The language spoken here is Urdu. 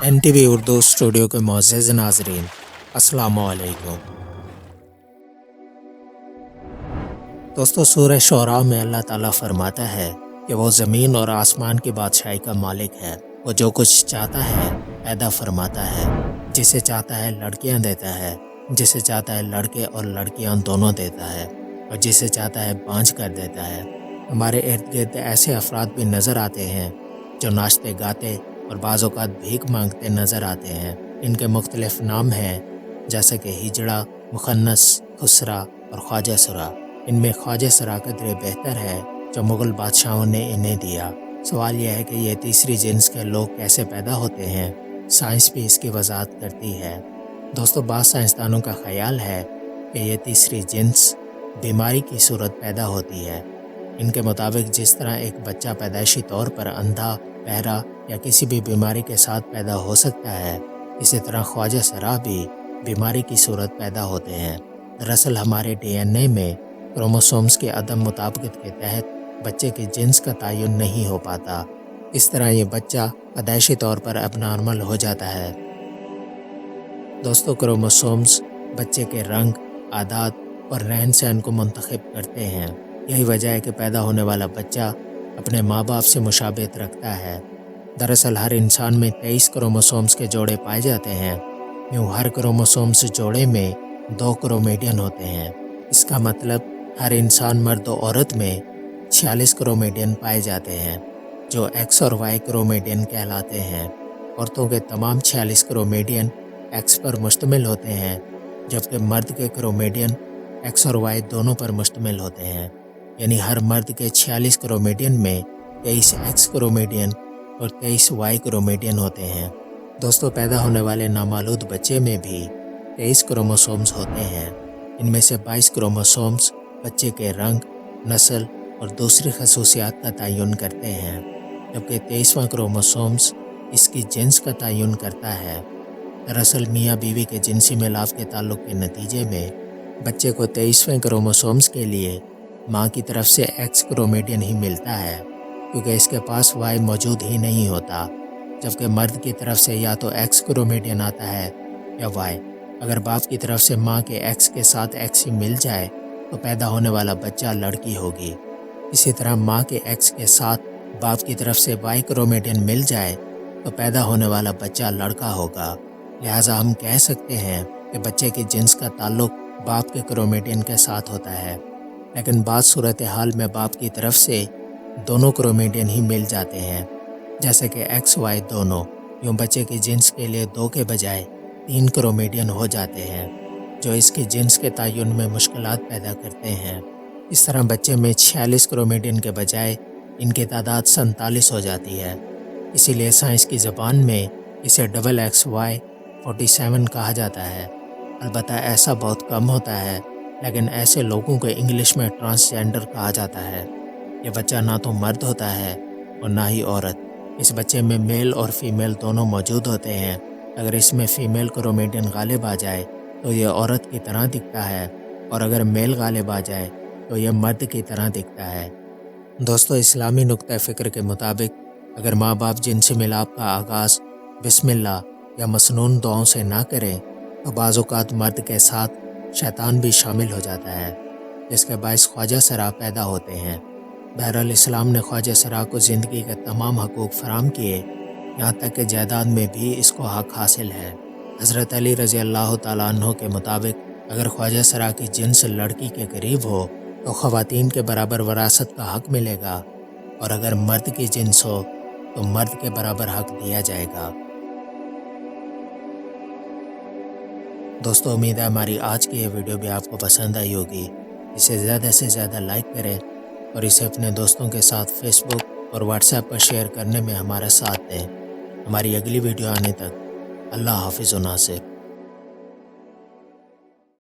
NTV اردو اسٹوڈیو کے معزز ناظرین، السلام علیکم۔ دوستو، سورہ شعراء میں اللہ تعالیٰ فرماتا ہے کہ وہ زمین اور آسمان کی بادشاہی کا مالک ہے۔ وہ جو کچھ چاہتا ہے پیدا فرماتا ہے، جسے چاہتا ہے لڑکیاں دیتا ہے، جسے چاہتا ہے لڑکے اور لڑکیاں دونوں دیتا ہے، اور جسے چاہتا ہے بانجھ کر دیتا ہے۔ ہمارے ارد گرد ایسے افراد بھی نظر آتے ہیں جو ناچتے گاتے اور بعض اوقات بھیک مانگتے نظر آتے ہیں۔ ان کے مختلف نام ہیں، جیسے کہ ہجڑا، مخنث، خسرا اور خواجہ سرا۔ ان میں خواجہ سرا قدرے بہتر ہے جو مغل بادشاہوں نے انہیں دیا۔ سوال یہ ہے کہ یہ تیسری جنس کے لوگ کیسے پیدا ہوتے ہیں؟ سائنس بھی اس کی وضاحت کرتی ہے۔ دوستو، بعض سائنسدانوں کا خیال ہے کہ یہ تیسری جنس بیماری کی صورت پیدا ہوتی ہے۔ ان کے مطابق جس طرح ایک بچہ پیدائشی طور پر اندھا، بہرا یا کسی بھی بیماری کے ساتھ پیدا ہو سکتا ہے، اسی طرح خواجہ سرا بھی بیماری کی صورت پیدا ہوتے ہیں۔ دراصل ہمارے DNA میں کروموسومز کی عدم مطابقت کے تحت بچے کی جنس کا تعین نہیں ہو پاتا۔ اس طرح یہ بچہ پیدائشی طور پر اب نارمل ہو جاتا ہے۔ دوستو، کروموسومز بچے کے رنگ، عادات اور رہن سہن کو منتخب کرتے ہیں۔ یہی وجہ ہے کہ پیدا ہونے والا بچہ اپنے ماں باپ سے مشابہت رکھتا ہے۔ دراصل ہر انسان میں 23 کروموسومز کے جوڑے پائے جاتے ہیں۔ یوں ہر کروموسومز جوڑے میں 2 کرومیڈین ہوتے ہیں۔ اس کا مطلب ہر انسان مرد و عورت میں 46 کرومیڈین پائے جاتے ہیں، جو ایکس اور وائی کرومیڈین کہلاتے ہیں۔ عورتوں کے تمام 46 کرومیڈین ایکس پر مشتمل ہوتے ہیں، جبکہ مرد کے کرومیڈین ایکس اور وائی دونوں پر مشتمل ہوتے ہیں۔ یعنی ہر مرد کے 46 کرومیڈین میں 23 ایکس کرومیڈین اور 23 وائی کرومیڈین ہوتے ہیں۔ دوستو، پیدا ہونے والے نامولود بچے میں بھی 23 کروموسومز ہوتے ہیں۔ ان میں سے 22 کروموسومز بچے کے رنگ، نسل اور دوسری خصوصیات کا تعین کرتے ہیں، جبکہ 23واں کروموسومز اس کی جنس کا تعین کرتا ہے۔ دراصل میاں بیوی کے جنسی ملاپ کے تعلق کے نتیجے میں بچے کو 23ویں کروموسومز کے لیے ماں کی طرف سے ایکس کرومیڈین ہی ملتا ہے، کیونکہ اس کے پاس وائی موجود ہی نہیں ہوتا، جبکہ مرد کی طرف سے یا تو ایکس کرومیڈین آتا ہے یا وائی۔ اگر باپ کی طرف سے ماں کے ایکس کے ساتھ ایکس ہی مل جائے تو پیدا ہونے والا بچہ لڑکی ہوگی۔ اسی طرح ماں کے ایکس کے ساتھ باپ کی طرف سے وائی کرومیڈین مل جائے تو پیدا ہونے والا بچہ لڑکا ہوگا۔ لہٰذا ہم کہہ سکتے ہیں کہ بچے کی جنس کا تعلق باپ کے کرومیڈین کے ساتھ ہوتا ہے، لیکن بعض صورتحال میں باپ کی طرف سے دونوں کرومیڈین ہی مل جاتے ہیں، جیسے کہ ایکس وائی دونوں۔ یوں بچے کی جنس کے لیے 2 کے بجائے 3 کرومیڈین ہو جاتے ہیں، جو اس کی جنس کے تعین میں مشکلات پیدا کرتے ہیں۔ اس طرح بچے میں 46 کرومیڈین کے بجائے ان کی تعداد 47 ہو جاتی ہے۔ اسی لیے سائنس کی زبان میں اسے XXY 47 کہا جاتا ہے۔ البتہ ایسا بہت کم ہوتا ہے، لیکن ایسے لوگوں کو انگلش میں ٹرانسجینڈر کہا جاتا ہے۔ یہ بچہ نہ تو مرد ہوتا ہے اور نہ ہی عورت۔ اس بچے میں میل اور فیمیل دونوں موجود ہوتے ہیں۔ اگر اس میں فیمیل کرومیڈین غالب آ جائے تو یہ عورت کی طرح دکھتا ہے، اور اگر میل غالب آ جائے تو یہ مرد کی طرح دکھتا ہے۔ دوستو، اسلامی نقطہ فکر کے مطابق اگر ماں باپ جنسی ملاپ کا آغاز بسم اللہ یا مسنون دعاؤں سے نہ کریں تو بعض اوقات مرد کے ساتھ شیطان بھی شامل ہو جاتا ہے، جس کے باعث خواجہ سرا پیدا ہوتے ہیں۔ بہرحال اسلام نے خواجہ سرا کو زندگی کے تمام حقوق فراہم کیے، یہاں تک کہ جائیداد میں بھی اس کو حق حاصل ہے۔ حضرت علی رضی اللہ تعالیٰ عنہ کے مطابق اگر خواجہ سرا کی جنس لڑکی کے قریب ہو تو خواتین کے برابر وراثت کا حق ملے گا، اور اگر مرد کی جنس ہو تو مرد کے برابر حق دیا جائے گا۔ دوستو، امید ہے ہماری آج کی یہ ویڈیو بھی آپ کو پسند آئی ہوگی۔ اسے زیادہ سے زیادہ لائک کریں اور اسے اپنے دوستوں کے ساتھ فیس بک اور واٹس ایپ پر شیئر کرنے میں ہمارا ساتھ دیں۔ ہماری اگلی ویڈیو آنے تک اللہ حافظ و ناصر۔